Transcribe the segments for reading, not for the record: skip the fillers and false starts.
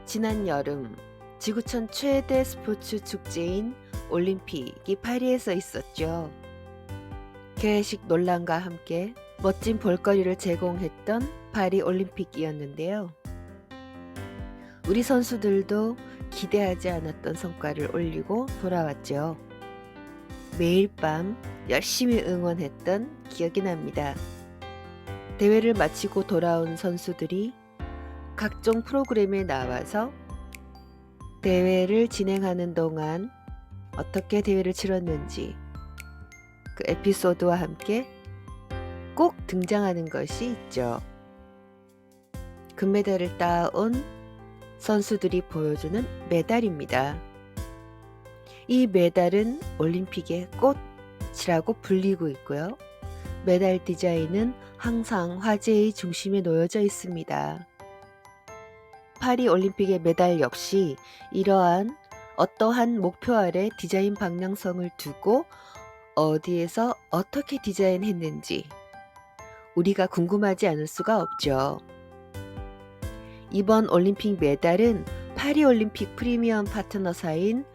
지난 여름 지구촌 최대 스포츠 축제인 올림픽이 파리에서 있었죠. 개회식 논란과 함께 멋진 볼거리를 제공했던 파리 올림픽이었는데요. 우리 선수들도 기대하지 않았던 성과를 올리고 돌아왔죠. 매일 밤 열심히 응원했던 기억이 납니다. 대회를 마치고 돌아온 선수들이 각종 프로그램에 나와서 대회를 진행하는 동안 어떻게 대회를 치렀는지 그 에피소드와 함께 꼭 등장하는 것이 있죠. 금메달을 따온 선수들이 보여주는 메달입니다. 이 메달은 올림픽의 꽃이라고 불리고 있고요. 메달 디자인은 항상 화제의 중심에 놓여져 있습니다. 파리 올림픽의 메달 역시 이러한 어떠한 목표 아래 디자인 방향성을 두고 어디에서 어떻게 디자인했는지 우리가 궁금하지 않을 수가 없죠. 이번 올림픽 메달은 파리 올림픽 프리미엄 파트너사인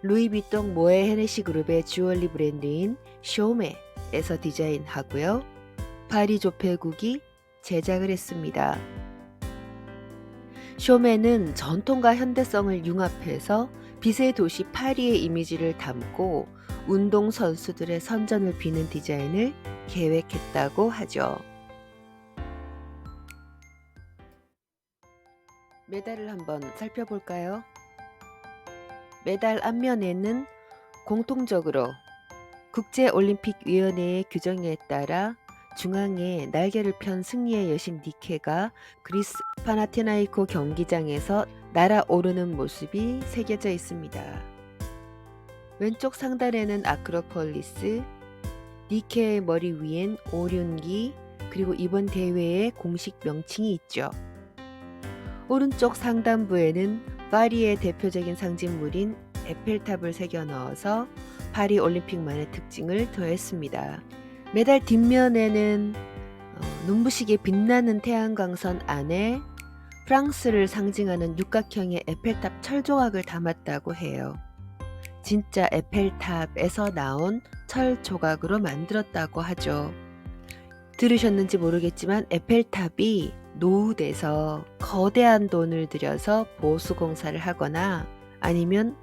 루이비통 모에 헤네시 그룹의 주얼리 브랜드인 쇼메에서 디자인하고요. 파리 조폐국이 제작을 했습니다. 쇼메는 전통과 현대성을 융합해서 빛의 도시 파리의 이미지를 담고 운동 선수들의 선전을 비는 디자인을 계획했다고 하죠. 메달을 한번 살펴볼까요? 메달 앞면에는 공통적으로 국제올림픽위원회의 규정에 따라 중앙에 날개를 편 승리의 여신 니케가 그리스 파나티나이코 경기장에서 날아오르는 모습이 새겨져 있습니다. 왼쪽 상단에는 아크로폴리스, 니케의 머리 위엔 오륜기, 그리고 이번 대회의 공식 명칭이 있죠. 오른쪽 상단부에는 파리의 대표적인 상징물인 에펠탑을 새겨 넣어서 파리 올림픽만의 특징을 더했습니다. 메달 뒷면에는 눈부시게 빛나는 태양광선 안에 프랑스를 상징하는 육각형의 에펠탑 철조각을 담았다고 해요. 진짜 에펠탑에서 나온 철 조각으로 만들었다고 하죠. 들으셨는지 모르겠지만 에펠탑이 노후돼서 거대한 돈을 들여서 보수공사를 하거나 아니면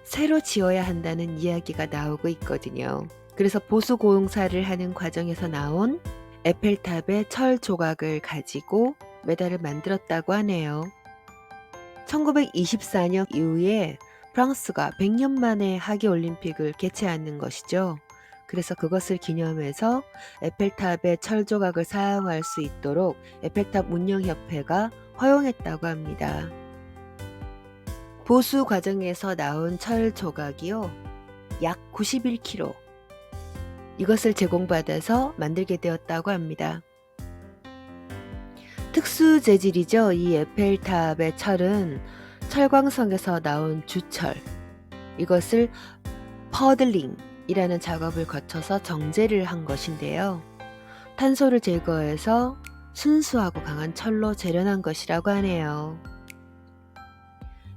새로 지어야 한다는 이야기가 나오고 있거든요. 그래서 보수공사를 하는 과정에서 나온 에펠탑의 철 조각을 가지고 메달을 만들었다고 하네요. 1924년 이후에 프랑스가 100년 만에 하계올림픽을 개최하는 것이죠. 그래서 그것을 기념해서 에펠탑의 철 조각을 사용할 수 있도록 에펠탑 운영협회가 허용했다고 합니다. 보수 과정에서 나온 철 조각이요, 약 91kg. 이것을 제공받아서 만들게 되었다고 합니다. 특수 재질이죠. 이 에펠탑의 철은 철광석에서 나온 주철, 이것을 퍼들링이라는 작업을 거쳐서 정제를 한 것인데요. 탄소를 제거해서 순수하고 강한 철로 재련한 것이라고 하네요.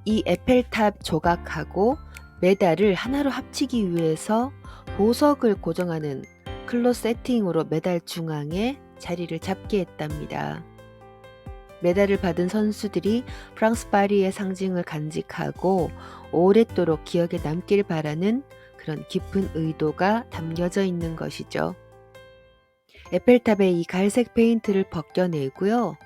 이 에펠탑 조각하고 메달을 하나로 합치기 위해서 보석을 고정하는 클로 세팅으로 메달 중앙에 자리를 잡게 했답니다. 메달을 받은 선수들이 프랑스 파리의 상징을 간직하고 오랫도록 기억에 남길 바라는 그런 깊은 의도가 담겨져 있는 것이죠. 에펠탑의 이 갈색 페인트를 벗겨내고요.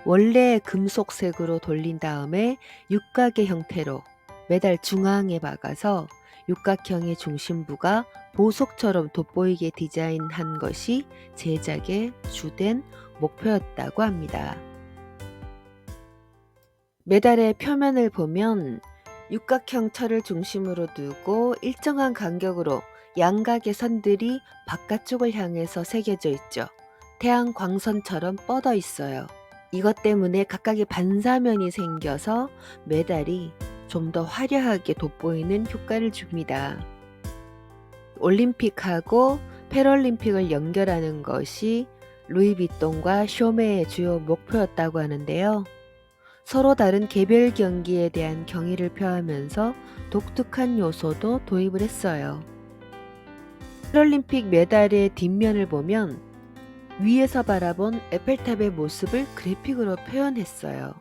원래 금속색으로 돌린 다음에 육각의 형태로 메달 중앙에 박아서 육각형의 중심부가 보석처럼 돋보이게 디자인한 것이 제작의 주된 목표였다고 합니다. 메달의 표면을 보면 육각형 철을 중심으로 두고 일정한 간격으로 양각의 선들이 바깥쪽을 향해서 새겨져 있죠. 태양 광선처럼 뻗어 있어요. 이것 때문에 각각의 반사면이 생겨서 메달이 좀 더 화려하게 돋보이는 효과를 줍니다. 올림픽하고 패럴림픽을 연결하는 것이 루이비통과 쇼메의 주요 목표였다고 하는데요. 서로 다른 개별 경기에 대한 경의를 표하면서 독특한 요소도 도입을 했어요. 패럴림픽 메달의 뒷면을 보면 위에서 바라본 에펠탑의 모습을 그래픽으로 표현했어요.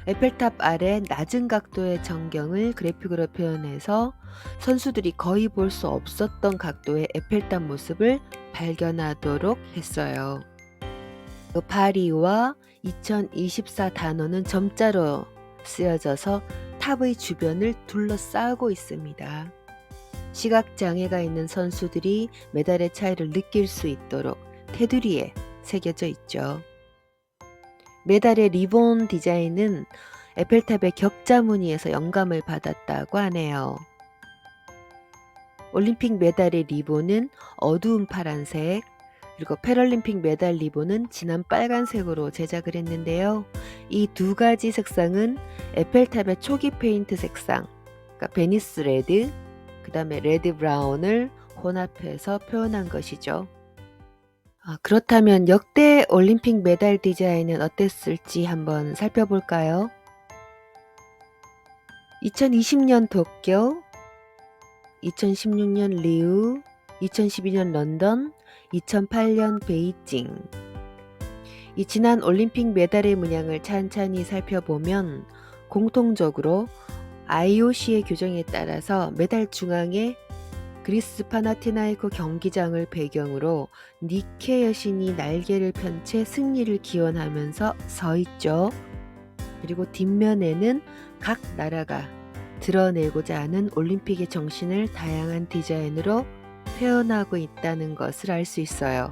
에펠탑 아래 낮은 각도의 전경을 그래픽으로 표현해서 선수들이 거의 볼 수 없었던 각도의 에펠탑 모습을 발견하도록 했어요. 파리와 2024 단어는 점자로 쓰여져서 탑의 주변을 둘러싸고 있습니다. 시각장애가 있는 선수들이 메달의 차이를 느낄 수 있도록 테두리에 새겨져 있죠. 메달의 리본 디자인은 에펠탑의 격자 무늬에서 영감을 받았다고 하네요. 올림픽 메달의 리본은 어두운 파란색, 그리고 패럴림픽 메달 리본은 진한 빨간색으로 제작을 했는데요. 이 두 가지 색상은 에펠탑의 초기 페인트 색상, 그러니까 베니스 레드, 그 다음에 레드 브라운을 혼합해서 표현한 것이죠. 그렇다면 역대 올림픽 메달 디자인은 어땠을지 한번 살펴볼까요? 2020년 도쿄, 2016년 리우, 2012년 런던, 2008년 베이징. 이 지난 올림픽 메달의 문양을 찬찬히 살펴보면 공통적으로 IOC의 규정에 따라서 메달 중앙에 그리스 파나티나이코 경기장을 배경으로 니케 여신이 날개를 편 채 승리를 기원하면서 서 있죠. 그리고 뒷면에는 각 나라가 드러내고자 하는 올림픽의 정신을 다양한 디자인으로 표현하고 있다는 것을 알 수 있어요.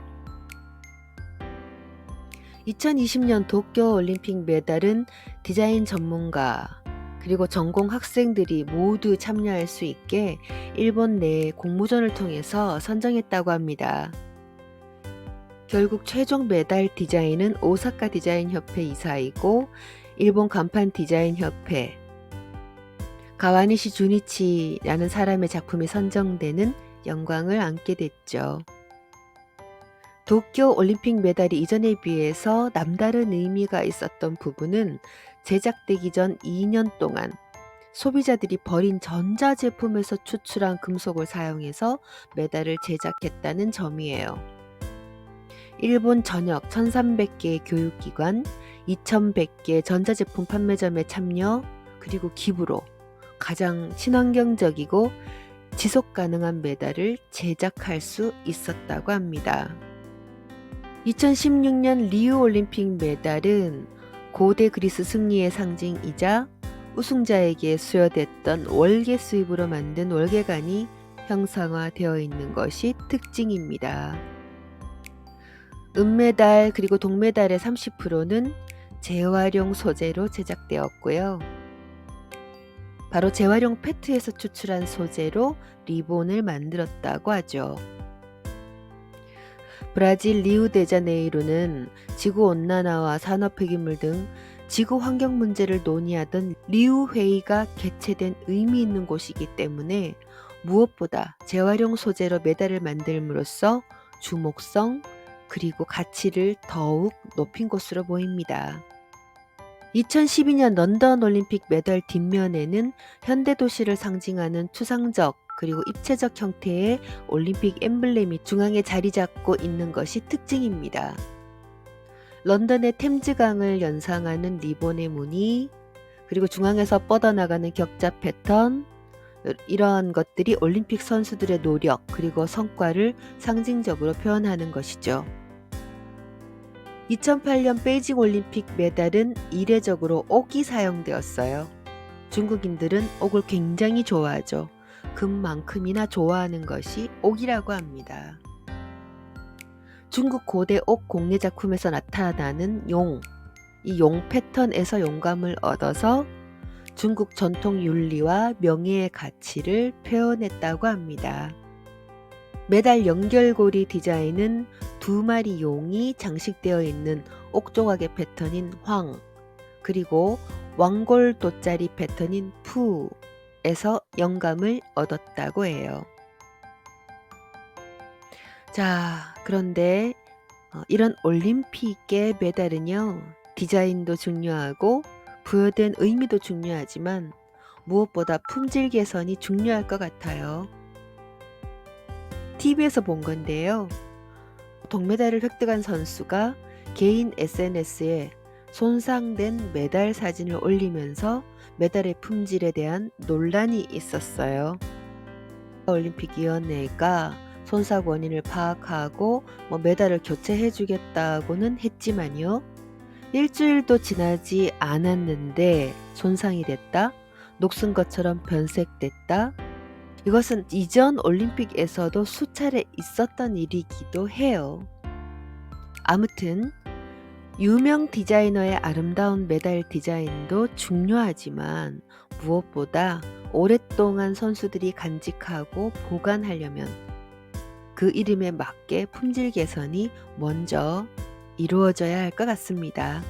2020년 도쿄 올림픽 메달은 디자인 전문가 그리고 전공 학생들이 모두 참여할 수 있게 일본 내 공모전을 통해서 선정했다고 합니다. 결국 최종 메달 디자인은 오사카 디자인 협회 이사이고 일본 간판 디자인 협회 가와니시 주니치라는 사람의 작품이 선정되는 영광을 안게 됐죠. 도쿄 올림픽 메달이 이전에 비해서 남다른 의미가 있었던 부분은 제작되기 전 2년 동안 소비자들이 버린 전자제품에서 추출한 금속을 사용해서 메달을 제작했다는 점이에요. 일본 전역 1300개의 교육기관, 2100개 전자제품 판매점에 참여, 그리고 기부로 가장 친환경적이고 지속 가능한 메달을 제작할 수 있었다고 합니다. 2016년 리우 올림픽 메달은 고대 그리스 승리의 상징이자 우승자에게 수여됐던 월계 수입으로 만든 월계관이 형상화되어 있는 것이 특징입니다. 은메달 그리고 동메달의 30%는 재활용 소재로 제작되었고요. 바로 재활용 페트에서 추출한 소재로 리본을 만들었다고 하죠. 브라질 리우데자네이루는 지구온난화와 산업폐기물 등 지구 환경 문제를 논의하던 리우 회의가 개최된 의미 있는 곳이기 때문에 무엇보다 재활용 소재로 메달을 만들므로써 주목성 그리고 가치를 더욱 높인 것으로 보입니다. 2012년 런던 올림픽 메달 뒷면에는 현대도시를 상징하는 추상적 그리고 입체적 형태의 올림픽 엠블렘이 중앙에 자리 잡고 있는 것이 특징입니다. 런던의 템즈강을 연상하는 리본의 무늬, 그리고 중앙에서 뻗어나가는 격자 패턴, 이러한 것들이 올림픽 선수들의 노력 그리고 성과를 상징적으로 표현하는 것이죠. 2008년 베이징 올림픽 메달은 이례적으로 옥이 사용되었어요. 중국인들은 옥을 굉장히 좋아하죠. 금만큼이나 좋아하는 것이 옥이라고 합니다. 중국 고대 옥 공예 작품에서 나타나는 용, 이 용 패턴에서 영감을 얻어서 중국 전통 윤리와 명예의 가치를 표현했다고 합니다. 메달 연결고리 디자인은 두 마리 용이 장식되어 있는 옥조각의 패턴인 황, 그리고 왕골 돗자리 패턴인 푸에서 영감을 얻었다고 해요. 자, 그런데 이런 올림픽의 메달은요, 디자인도 중요하고 부여된 의미도 중요하지만 무엇보다 품질 개선이 중요할 것 같아요. TV에서 본 건데요. 동메달을 획득한 선수가 개인 SNS에 손상된 메달 사진을 올리면서 메달의 품질에 대한 논란이 있었어요. 올림픽위원회가 손상 원인을 파악하고 메달을 교체해 주겠다고는 했지만요. 일주일도 지나지 않았는데 손상이 됐다, 녹슨 것처럼 변색됐다. 이것은 이전 올림픽에서도 수차례 있었던 일이기도 해요. 아무튼 유명 디자이너의 아름다운 메달 디자인도 중요하지만 무엇보다 오랫동안 선수들이 간직하고 보관하려면 그 이름에 맞게 품질 개선이 먼저 이루어져야 할 것 같습니다.